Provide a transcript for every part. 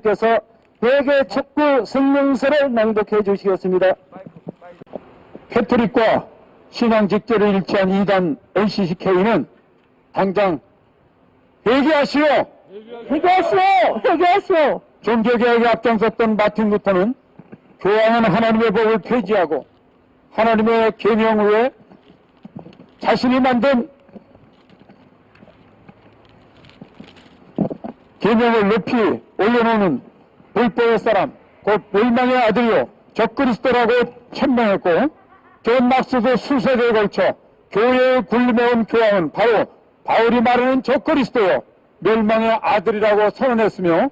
목사님께서 회개 촉구 성명서를 낭독해 주시겠습니다. 캐토릭과 신앙 직제를 일치한 이단 LCCK는 당장 회개하시오! 회개하시오! 회개하시오! 종교개혁에 앞장섰던 마틴 루터는 교황은 하나님의 법을 폐지하고 하나님의 계명 후에 자신이 만든 계명을 높이 올려놓는 불법의 사람, 곧 멸망의 아들이요 적그리스도라고 천명했고, 존 막스도 수세대에 걸쳐 교회에 굴림해온 교황은 바로 바울이 말하는 적그리스도요 멸망의 아들이라고 선언했으며,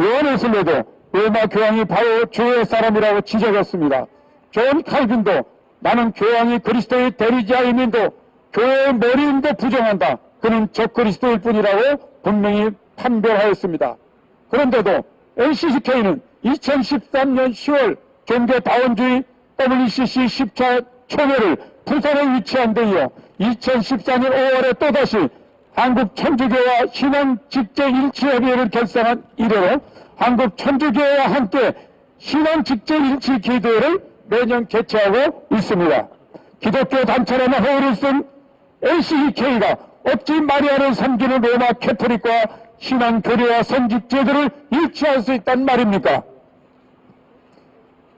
요한에슬레도 로마 교황이 바로 주의 사람이라고 지적했습니다. 존 칼빈도 나는 교황이 그리스도의 대리자임인도 교회의 머리임도 부정한다. 그는 적그리스도일 뿐이라고 분명히 판별하였습니다. 그런데도 LCCK는 2013년 10월 종교다원주의 WCC 10차 총회를 부산에 위치한 데 이어 2014년 5월에 또다시 한국천주교와 신앙직제일치협의회를 결성한 이래로 한국천주교회와 함께 신앙직제일치기도회를 매년 개최하고 있습니다. 기독교 단체라는 호의를 쓴 LCCK가 어찌 마리아를 섬기는 로마 캐토릭과 신앙교례와 선직제도를 일치할 수 있단 말입니까?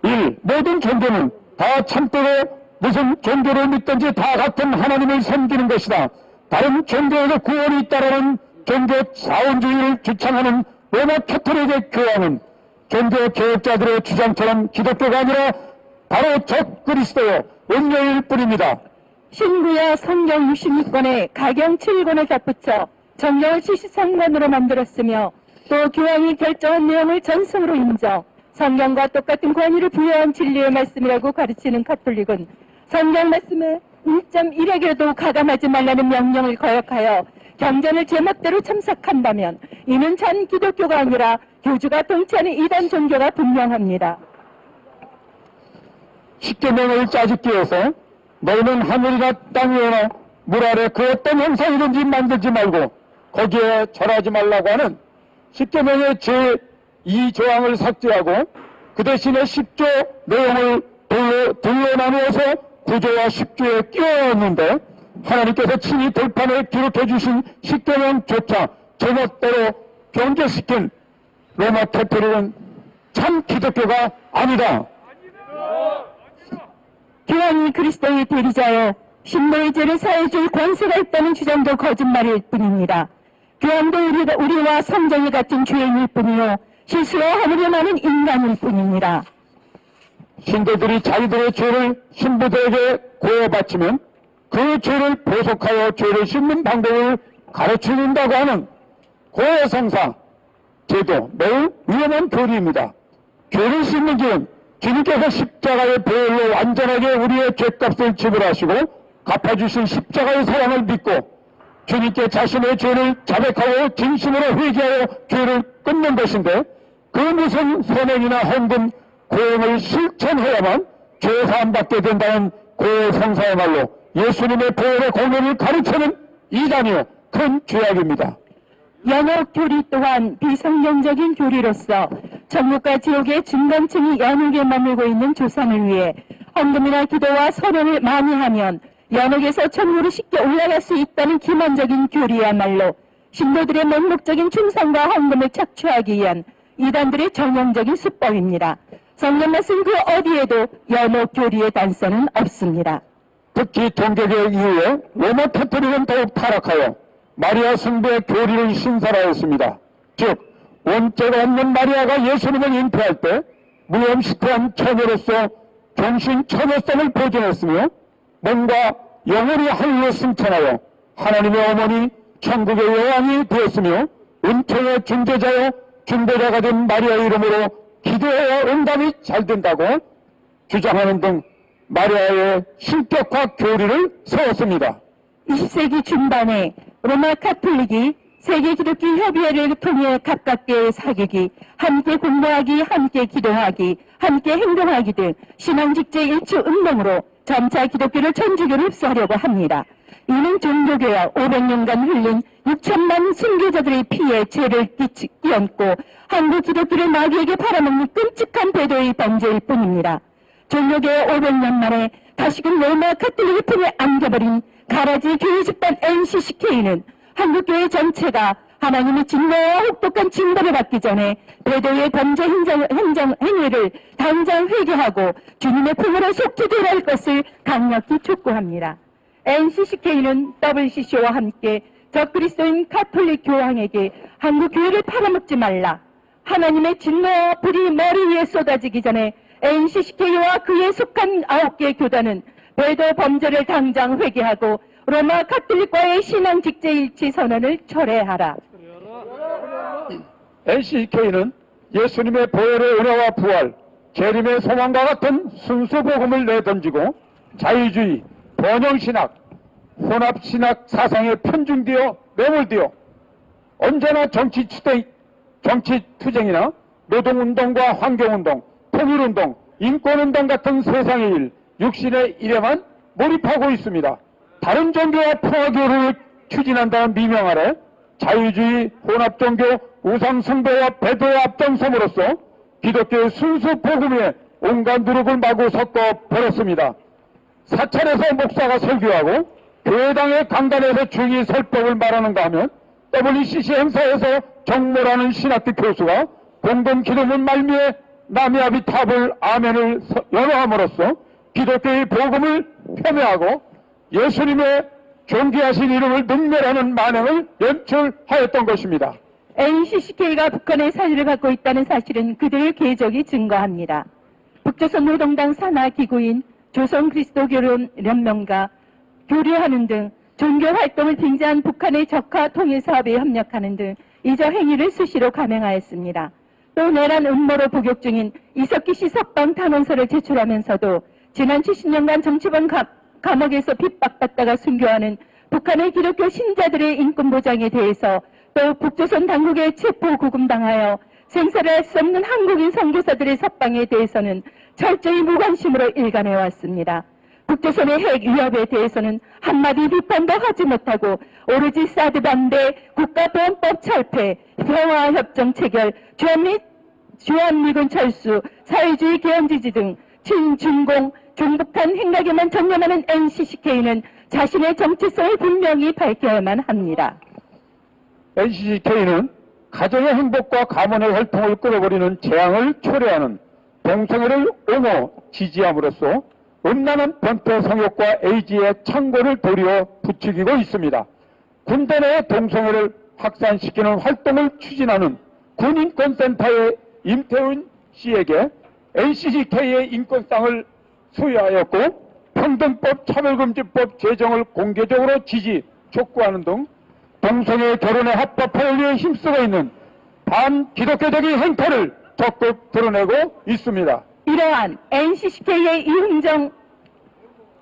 1. 모든 종교는 다 참되고 무슨 종교를 믿든지 다 같은 하나님을 섬기는 것이다. 다른 종교에도 구원이 있다라는 종교 자원주의를 주창하는 로마 캐토릭의 교황은 종교 개혁자들의 주장처럼 기독교가 아니라 바로 적그리스도요 음료일 뿐입니다. 신구야 성경 66권에 가경 7권을 덧붙여 정경을 73권으로 만들었으며, 또 교황이 결정한 내용을 전승으로 인정, 성경과 똑같은 권위를 부여한 진리의 말씀이라고 가르치는 가톨릭은 성경 말씀에 1.1액이라도 가감하지 말라는 명령을 거역하여 경전을 제멋대로 첨삭한다면 이는 전 기독교가 아니라 교주가 통치하는 이단 종교가 분명합니다. 십계명을 짜집기 위해서 너희는 하늘이나 땅 위에나 물 아래 그 어떤 형상이든지 만들지 말고 거기에 절하지 말라고 하는 십계명의 제2조항을 삭제하고 그 대신에 10조 내용을 둘로 나누어서 9조와 10조에 끼워넣었는데, 하나님께서 친히 들판에 기록해 주신 십계명조차 제멋대로 경계시킨 로마 캐토릭은 참 기독교가 아니다. 교황이 그리스도의 대리자여 신노의 죄를 사해줄 권세가 있다는 주장도 거짓말일 뿐입니다. 교황도 우리와 성정이 같은 죄인일 뿐이요 실수와 하늘에 많은 인간일 뿐입니다. 신도들이 자기들의 죄를 신부들에게 고해바치면 그 죄를 보속하여 죄를 씻는 방법을 가르쳐준다고 하는 고해성사 제도, 매우 위험한 교리입니다. 죄를 씻는 길은 주님께서 십자가의 보혈로 완전하게 우리의 죄값을 지불하시고 갚아주신 십자가의 사랑을 믿고 주님께 자신의 죄를 자백하고 진심으로 회개하여 죄를 끊는 것인데, 그 무슨 선행이나 헌금, 고행을 실천해야만 죄 사함받게 된다는 고해성사야말로 예수님의 보혈의 공로를 가르치는 이단이요 큰 죄악입니다. 연옥 교리 또한 비성경적인 교리로서 천국과 지옥의 중간층이 연옥에 머물고 있는 조상을 위해 헌금이나 기도와 선언을 많이 하면 연옥에서 천국으로 쉽게 올라갈 수 있다는 기만적인 교리야말로 신도들의 맹목적인 충성과 헌금을 착취하기 위한 이단들의 전형적인 수법입니다. 성경 말씀 그 어디에도 연옥 교리의 단서는 없습니다. 특히 종교개혁 이후에 로마 캐토릭은 더욱 타락하여 마리아 숭배의 교리를 신설하였습니다. 즉 원죄가 없는 마리아가 예수님을 잉태할 때 무염시태한 처녀로서 종신 처녀성을 보존했으며, 몸과 영혼이 하늘로 승천하여 하나님의 어머니 천국의 여왕이 되었으며, 은총의 중재자여 중보자가 된 마리아의 이름으로 기도해야 응답이 잘 된다고 주장하는 등 마리아의 신격화 교리를 세웠습니다. 20세기 중반에 로마 카톨릭이 세계 기독교 협의회를 통해 가깝게 사귀기, 함께 공부하기, 함께 기도하기, 함께 행동하기 등 신앙직제 일치 운동으로 점차 기독교를 천주교로 흡수하려고 합니다. 이는 종교개혁 500년간 흘린 6천만 순교자들의 피에 죄를 끼얹고 한국 기독교를 마귀에게 팔아먹는 끔찍한 배도의 범죄일 뿐입니다. 종교개혁 500년 만에 다시금 로마 카톨릭의 품에 안겨버린 가라지 교회 집단 NCCK는 한국교회 전체가 하나님의 진노와 혹독한 징벌을 받기 전에 배도의 범죄 행위를 당장 회개하고 주님의 품으로 속히 들어갈 것을 강력히 촉구합니다. NCCK는 WCC와 함께 적그리스도인 가톨릭 교황에게 한국 교회를 팔아먹지 말라. 하나님의 진노와 불이 머리 위에 쏟아지기 전에 NCCK와 그에 속한 9개 교단은 배도 범죄를 당장 회개하고 로마 가톨릭과의 신앙 직제 일치 선언을 철회하라. NCK는 예수님의 보혈의 은혜와 부활, 재림의 소망과 같은 순수 복음을 내던지고 자유주의, 번영신학, 혼합신학 사상에 편중되어 매몰되어 언제나 정치투쟁이나 노동운동과 환경운동, 통일운동, 인권운동 같은 세상의 일, 육신의 일에만 몰입하고 있습니다. 다른 종교와 평화교류를 추진한다는 미명 아래 자유주의, 혼합종교, 우상숭배와 배도에 앞장섬으로써 기독교의 순수 복음에 온갖 누룩을 마구 섞어 버렸습니다. 사찰에서 목사가 설교하고 교회당의 강단에서 중의 설법을 말하는가 하면 WCC 행사에서 정모라는 신학교 교수가 공동 기도문 말미에 나미아비 탑을 아멘을 연호함으로써 기독교의 복음을 폄훼하고 예수님의 존귀하신 이름을 능멸하는 만행을 연출하였던 것입니다. NCCK가 북한의 사유를 갖고 있다는 사실은 그들의 궤적이 증거합니다. 북조선 노동당 산하 기구인 조선그리스도교련연맹과 교류하는 등 종교 활동을 빙자한 북한의 적화 통일 사업에 협력하는 등 이적 행위를 수시로 감행하였습니다. 또 내란 음모로 복역 중인 이석기 씨 석방 탄원서를 제출하면서도 지난 70년간 정치범 감옥에서 핍박받다가 순교하는 북한의 기독교 신자들의 인권 보장에 대해서 또 북조선 당국에 체포 구금당하여 생사를 할 수 없는 한국인 선교사들의 석방에 대해서는 철저히 무관심으로 일관해왔습니다. 북조선의 핵 위협에 대해서는 한마디 비판도 하지 못하고 오로지 사드 반대, 국가보안법 철폐, 평화협정 체결, 주한미군 철수, 사회주의 개헌지지 등 친중공, 중북한 행락에만 전념하는 NCCK는 자신의 정체성을 분명히 밝혀야만 합니다. NCCK는 가정의 행복과 가문의 활동을 끌어버리는 재앙을 초래하는 동성애를 옹호 지지함으로써 음란한 변태 성욕과 에이즈의 창고를 도리어 부추기고 있습니다. 군대 내 동성애를 확산시키는 활동을 추진하는 군인권센터의 임태훈 씨에게 NCCK의 인권상을 수여하였고 평등법, 차별금지법 제정을 공개적으로 지지, 촉구하는 등 동성애 결혼에 합법화를 위해 힘쓰고 있는 반기독교적인 행태를 적극 드러내고 있습니다. 이러한 NCCK의 이흥정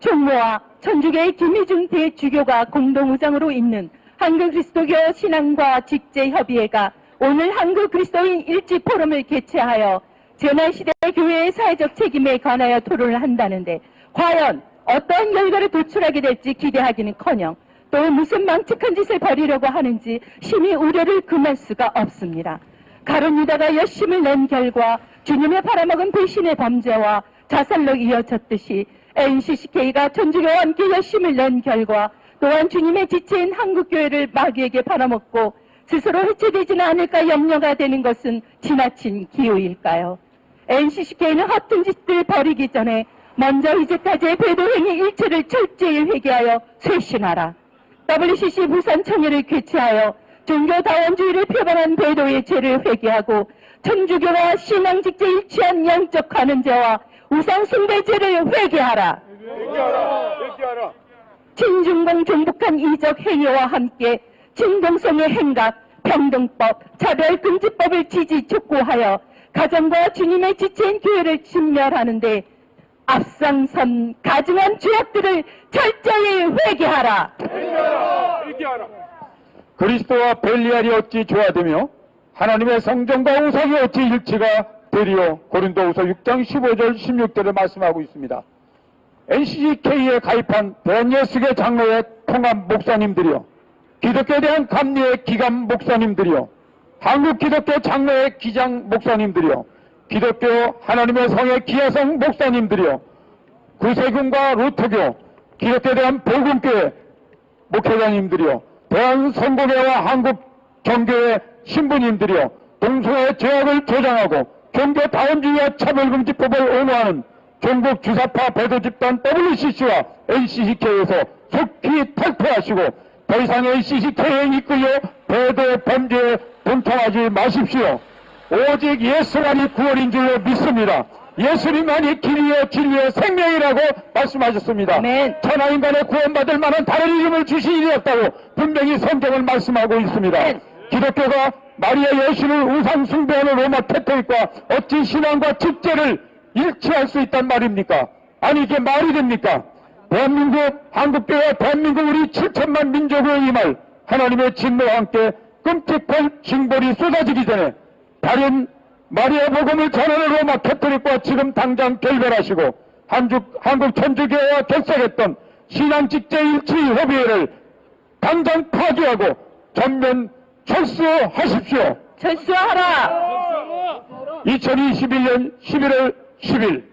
총무와 천주교의 김희중 대주교가 공동의장으로 있는 한국그리스도교 신앙과 직제협의회가 오늘 한국그리스도인 일지포럼을 개최하여 재난시대 교회의 사회적 책임에 관하여 토론을 한다는데 과연 어떤 결과를 도출하게 될지 기대하기는커녕 또 무슨 망측한 짓을 벌이려고 하는지 심히 우려를 금할 수가 없습니다. 가룟 유다가 열심을 낸 결과 주님의 팔아먹은 배신의 범죄와 자살로 이어졌듯이 NCCK가 천주교와 함께 열심을 낸 결과 또한 주님의 지체인 한국교회를 마귀에게 팔아먹고 스스로 해체되지는 않을까 염려가 되는 것은 지나친 기우일까요? NCCK는 허튼 짓을 벌이기 전에 먼저 이제까지의 배도행위 일체를 철저히 회개하여 쇄신하라. WCC 부산 청회를 개최하여 종교다원주의를 표방한 배도의 죄를 회개하고 천주교와 신앙직제 일치한 영적 관원죄와 우상숭배죄를 회개하라. 회개하라. 친중공 종북한 이적 행위와 함께 친동성애 행각, 평등법, 차별금지법을 지지 촉구하여 가정과 주님의 지체인 교회를 진멸하는 데 앞장선 가증한 죄악들을 철저히 회개하라. 회개하라. 그리스도와 벨리알이 어찌 조화되며 하나님의 성전과 우상이 어찌 일치가 되리요. 고린도후서 6장 15절 16절에 말씀하고 있습니다. NCGK에 가입한 대한예수계 장로회 통합 목사님들이요, 기독교에 대한 감리의 기감 목사님들이요, 한국기독교 장로회 기장 목사님들이요, 기독교 하나님의 성의 기아성 목사님들이요, 구세군과 루터교, 기독교에 대한 복음교회 목회자님들이요, 대한선거교회와 한국경교회 신부님들이요, 동성애 죄악을 조장하고 종교 다원주의와 차별금지법을 옹호하는 전국 주사파 배도집단 WCC와 NCCK에서 속히 탈퇴하시고 더 이상 NCCK에 이끌려 배도 범죄에 동참하지 마십시오. 오직 예수만이 구원인 줄로 믿습니다. 예수님만이 길이요 진리요 생명이라고 말씀하셨습니다. 아멘. 천하인간의 구원받을 만한 다른 이름을 주신 일이 없다고 분명히 성경을 말씀하고 있습니다. 아멘. 기독교가 마리아 예수를 우상 숭배하는 로마 캐토릭과 어찌 신앙과 축제를 일치할 수 있단 말입니까? 아니 이게 말이 됩니까? 대한민국 한국교회와 대한민국 우리 7천만 민족의 이 말 하나님의 진노와 함께 끔찍한 징벌이 쏟아지기 전에 다른 마리아 복음을 전하는 로마 캐토릭과 지금 당장 결별하시고 한국 천주교회와 결석했던 신앙직제 일치 협의회를 당장 파기하고 전면 철수하십시오. 철수하라. 2021년 11월 10일